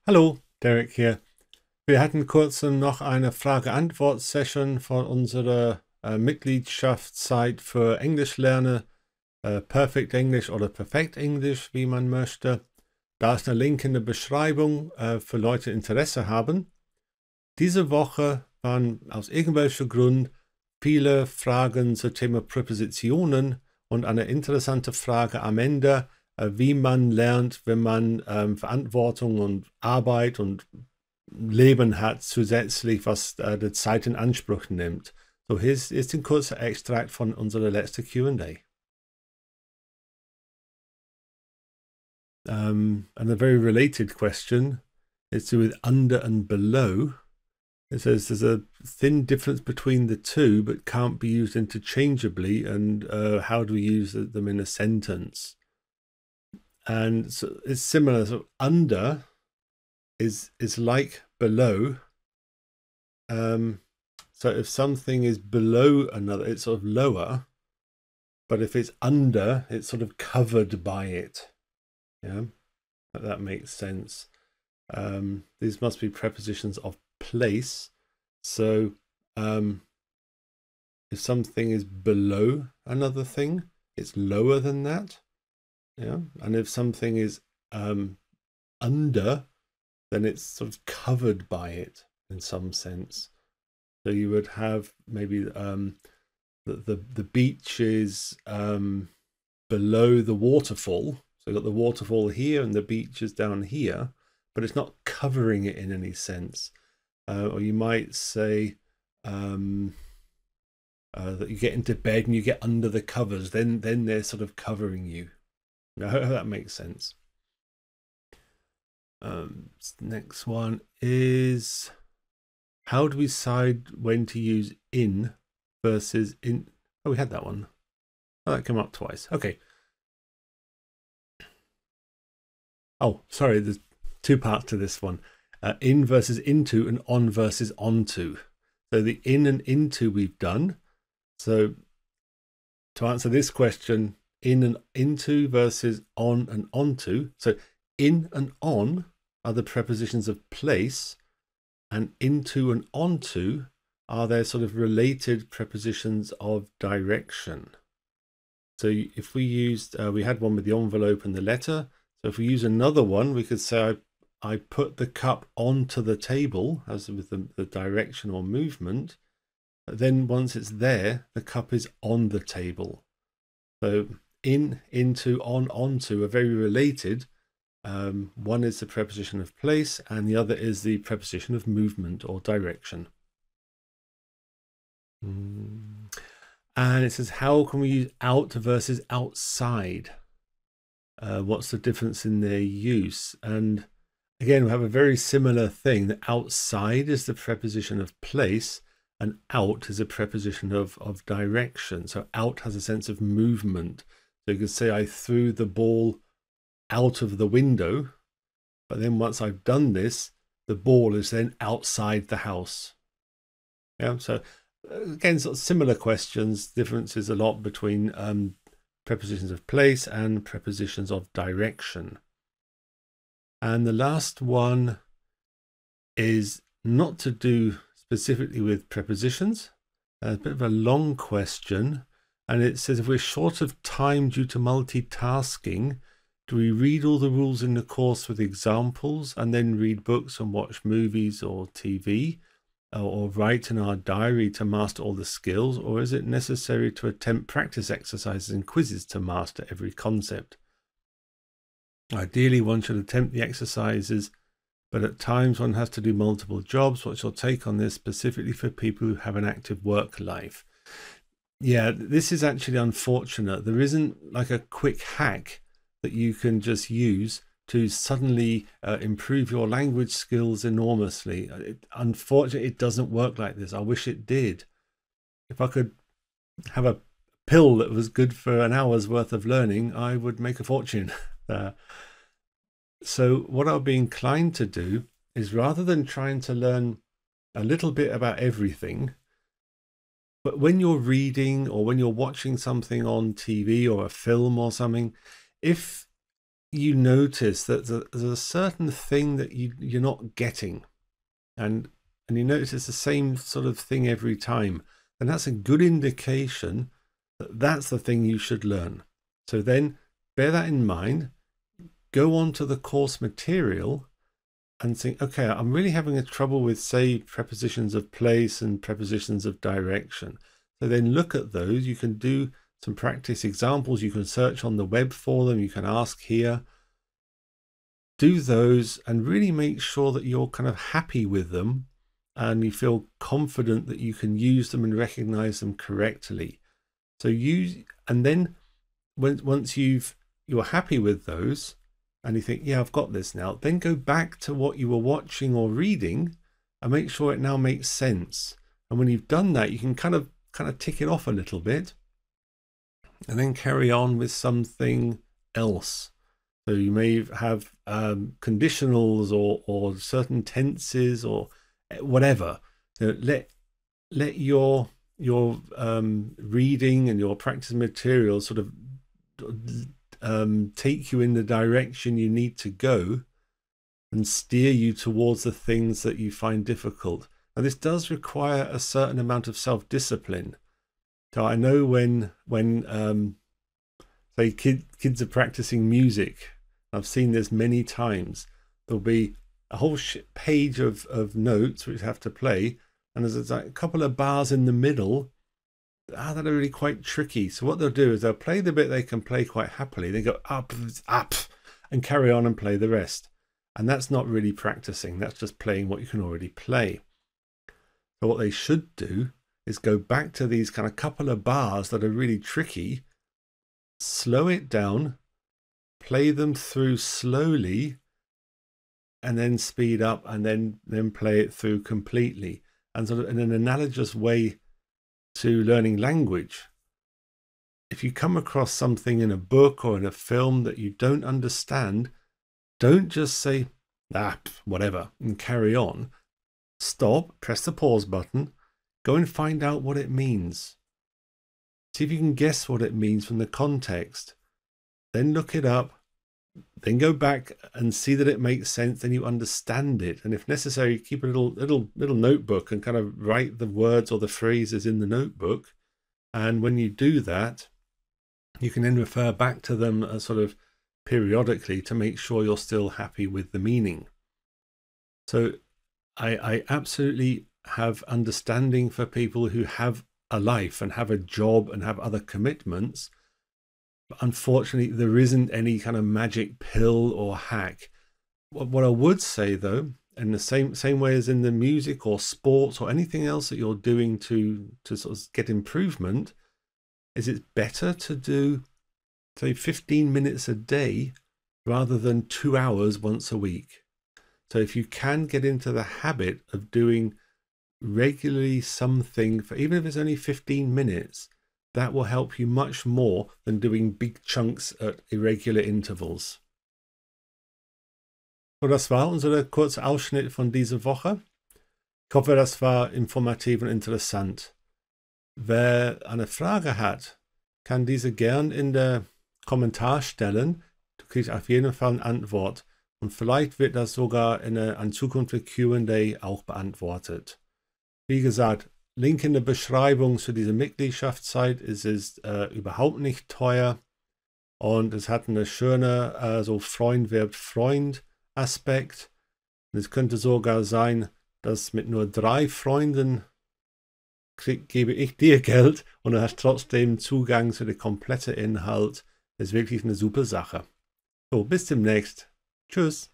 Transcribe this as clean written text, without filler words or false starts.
Hallo, Derek hier. Wir hatten kurz noch eine Frage-Antwort-Session von unserer Mitgliedschaftsseite für Englisch Lernen, Perfect English oder Perfekt Englisch, wie man möchte. Da ist ein Link in der Beschreibung für Leute, die Interesse haben. Diese Woche waren aus irgendwelchem Grund viele Fragen zum Thema Präpositionen und eine interessante Frage am Ende, wie man lernt, wenn man Verantwortung und Arbeit und Leben hat, zusätzlich, was die Zeit in Anspruch nimmt. So, hier ist ein kurzer Extrakt von unserer letzten Q&A. And a very related question is to do with under and below. It says there's a thin difference between the two, but can't be used interchangeably. And how do we use them in a sentence? And so it's similar. So under is like below. So if something is below another, it's sort of lower. But if it's under, it's sort of covered by it. Yeah, that makes sense. These must be prepositions of place. So if something is below another thing, it's lower than that. Yeah, and if something is under, then it's sort of covered by it in some sense. So you would have maybe the beach is below the waterfall. So you've got the waterfall here and the beach is down here, but it's not covering it in any sense. Or you might say that you get into bed and you get under the covers, then they're sort of covering you. I hope that makes sense. Next one is, how do we decide when to use in versus in? Oh, we had that one. Oh, that came up twice. Okay. Oh, sorry, there's two parts to this one. In versus into and on versus onto. So the in and into we've done. So to answer this question, in and into versus on and onto. So in and on are the prepositions of place, and into and onto are their sort of related prepositions of direction. So if we used, we had one with the envelope and the letter. So if we use another one, we could say I put the cup onto the table, as with the direction or movement. But then once it's there, the cup is on the table. So in, into, on, onto are very related. One is the preposition of place and the other is the preposition of movement or direction. And it says, how can we use out versus outside? What's the difference in their use? And again, we have a very similar thing. That outside is the preposition of place and out is a preposition of direction. So out has a sense of movement. So you could say I threw the ball out of the window, but then once I've done this, the ball is then outside the house. Yeah, so again, sort of similar questions. Differences a lot between prepositions of place and prepositions of direction. And the last one is not to do specifically with prepositions. A bit of a long question. And it says, if we're short of time due to multitasking, do we read all the rules in the course with examples and then read books and watch movies or TV? Or write in our diary to master all the skills? Or is it necessary to attempt practice exercises and quizzes to master every concept? Ideally, one should attempt the exercises, but at times one has to do multiple jobs. What's your take on this, specifically for people who have an active work life? Yeah, this is actually unfortunate. There isn't like a quick hack that you can just use to suddenly improve your language skills enormously. Unfortunately, it doesn't work like this. I wish it did. If I could have a pill that was good for an hour's worth of learning, I would make a fortune. So what I'll be inclined to do is, rather than trying to learn a little bit about everything, but when you're reading or when you're watching something on TV or a film or something, if you notice that there's a certain thing that you're not getting, and you notice it's the same sort of thing every time, then that's a good indication that that's the thing you should learn. So then bear that in mind, go on to the course material and think, okay, I'm really having a trouble with, say, prepositions of place and prepositions of direction. So then look at those. You can do some practice examples. You can search on the web for them. You can ask here. Do those and really make sure that you're kind of happy with them and you feel confident that you can use them and recognize them correctly. So and then once you're happy with those and you think, yeah, I've got this now, then go back to what you were watching or reading and make sure it now makes sense. And when you've done that, you can kind of tick it off a little bit and then carry on with something else. So you may have conditionals or certain tenses or whatever. Let your reading and your practice material sort of take you in the direction you need to go and steer you towards the things that you find difficult. Now this does require a certain amount of self-discipline. So I know when say kids are practicing music, I've seen this many times, there'll be a whole page of notes which have to play, and there's like a couple of bars in the middle that are really quite tricky. So what they'll do is they'll play the bit they can play quite happily. They go up, and carry on and play the rest. And that's not really practicing. That's just playing what you can already play. So what they should do is go back to these kind of couple of bars that are really tricky, slow it down, play them through slowly, and then speed up, and then play it through completely. And sort of in an analogous way to learning language, if you come across something in a book or in a film that you don't understand, don't just say, whatever, and carry on. Stop, press the pause button, go and find out what it means. See if you can guess what it means from the context. Then look it up, then go back and see that it makes sense, then you understand it. And if necessary, keep a little notebook and kind of write the words or the phrases in the notebook. And when you do that, you can then refer back to them sort of periodically to make sure you're still happy with the meaning. So I absolutely have understanding for people who have a life and have a job and have other commitments. But unfortunately, there isn't any kind of magic pill or hack. What I would say, though, in the same way as in the music or sports or anything else that you're doing to sort of get improvement, is it's better to do, say, 15 minutes a day rather than 2 hours once a week. So if you can get into the habit of doing regularly something, for even if it's only 15 minutes, that will help you much more than doing big chunks at irregular intervals. So, das war unser kurzer Ausschnitt von dieser Woche. Ich hoffe, das war informativ und interessant. Wer eine Frage hat, kann diese gern in den Kommentar stellen. Du kriegst auf jeden Fall eine Antwort. Und vielleicht wird das sogar in einer zukünftigen Q&A auch beantwortet. Wie gesagt, Link in der Beschreibung zu dieser Mitgliedschaftsseite. Es ist überhaupt nicht teuer und es hat eine schöne so Freund werbt Freund Aspekt. Und es könnte sogar sein, dass mit nur 3 Freunden gebe ich dir Geld und du hast trotzdem Zugang zu dem kompletten Inhalt. Das ist wirklich eine super Sache. So, bis demnächst. Tschüss.